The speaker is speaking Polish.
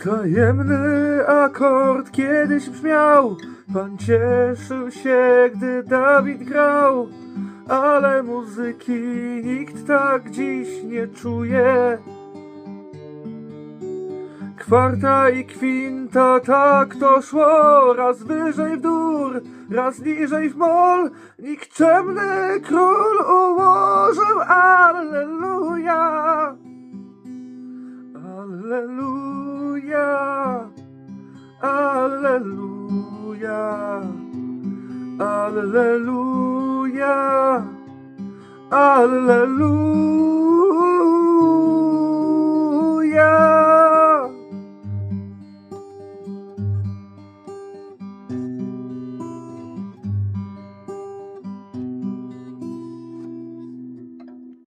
Tajemny akord kiedyś brzmiał, Pan cieszył się, gdy Dawid grał, ale muzyki nikt tak dziś nie czuje. Kwarta i kwinta, tak to szło, raz wyżej w dur, raz niżej w mol. Nikczemny król ułożył Alleluja, Alleluja, Alleluja, Alleluja, Alleluja.